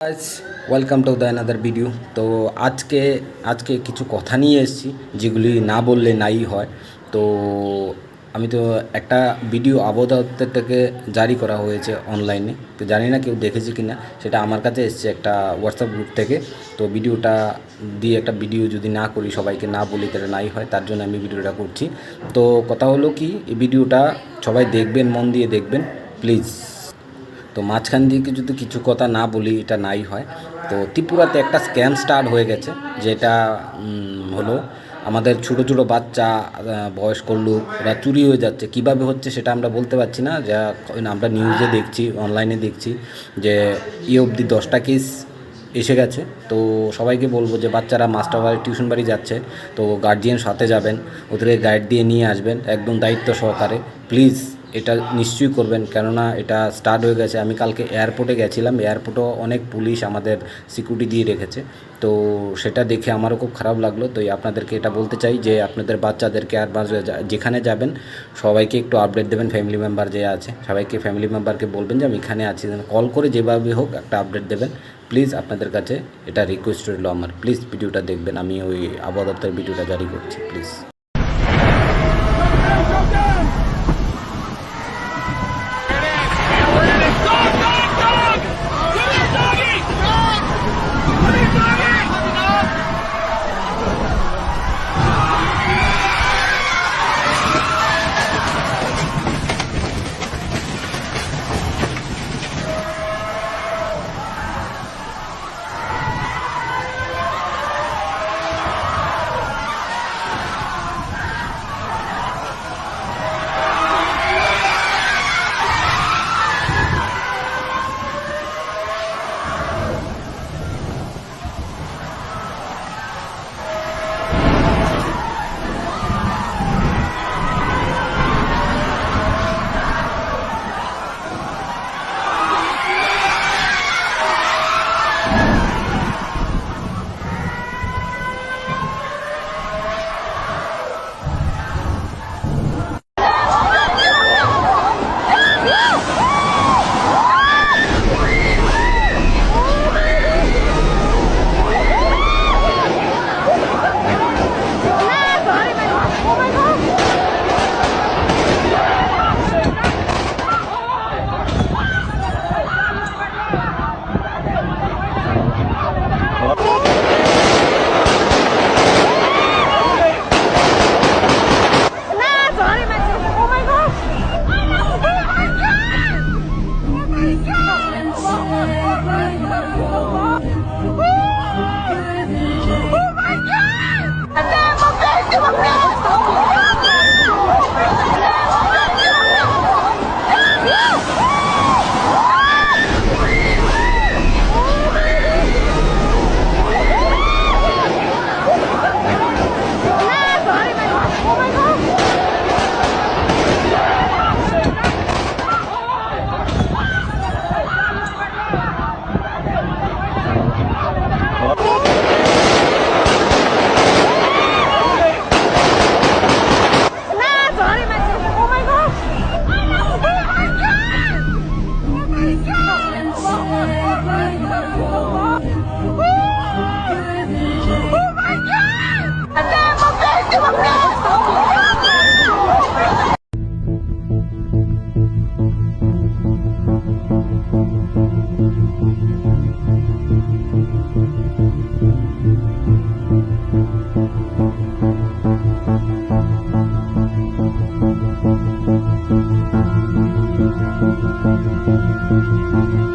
Guys, welcome to the another video. তো আজকে কিছু কথা নিয়ে এসেছি যেগুলি না বললে নাই হয়। তো আমি তো একটা ভিডিও আবহাওয়া দপ্তর থেকে জারি করা হয়েছে অনলাইনে, তো জানি না কেউ দেখেছে কি না। সেটা আমার কাছে এসছে একটা হোয়াটসঅ্যাপ গ্রুপ থেকে। তো ভিডিওটা দিয়ে একটা ভিডিও যদি না করি, সবাইকে না বলি, তাহলে নাই হয়, তার জন্য আমি ভিডিওটা করছি। তো কথা হলো কি, এই ভিডিওটা সবাই দেখবেন, মন দিয়ে দেখবেন প্লিজ। তো মাঝখান দিয়ে যদি কিছু কথা না বলি, এটা নাই হয়। তো ত্রিপুরাতে একটা স্ক্যাম স্টার্ট হয়ে গেছে, যেটা হলো আমাদের ছোটো ছোটো বাচ্চা, বয়স্ক লোক, ওরা চুরি হয়ে যাচ্ছে। কিভাবে হচ্ছে সেটা আমরা বলতে পারছি না, যা আমরা নিউজে দেখছি, অনলাইনে দেখছি যে অবধি 10টা কেস এসে গেছে। তো সবাইকে বলবো যে বাচ্চারা মাস্টার বাড়ি, টিউশন বাড়ি যাচ্ছে, তো গার্জিয়ান সাথে যাবেন, ওদেরকে গাইড দিয়ে নিয়ে আসবেন একদম দায়িত্ব সহকারে প্লিজ। এটা নিশ্চয়ই করবেন, কেননা এটা স্টার্ট হয়ে গেছে। আমি কালকে এয়ারপোর্টে গেছিলাম, এয়ারপোর্টেও অনেক পুলিশ আমাদের সিকিউরিটি দিয়ে রেখেছে। তো সেটা দেখে আমারও খুব খারাপ লাগলো। তো আপনাদেরকে এটা বলতে চাই যে আপনাদের বাচ্চাদেরকে আর যেখানে যাবেন সবাইকে একটু আপডেট দেবেন। ফ্যামিলি মেম্বার যে আছে সবাইকে, ফ্যামিলি মেম্বারকে বলবেন যে আমি এখানে আছি, কল করে যেভাবে হোক একটা আপডেট দেবেন প্লিজ। আপনাদের কাছে এটা রিকোয়েস্ট রইল আমার, প্লিজ ভিডিওটা দেখবেন। আমি ওই আবহাওয়া দপ্তরের ভিডিওটা জারি করছি প্লিজ। Thank you.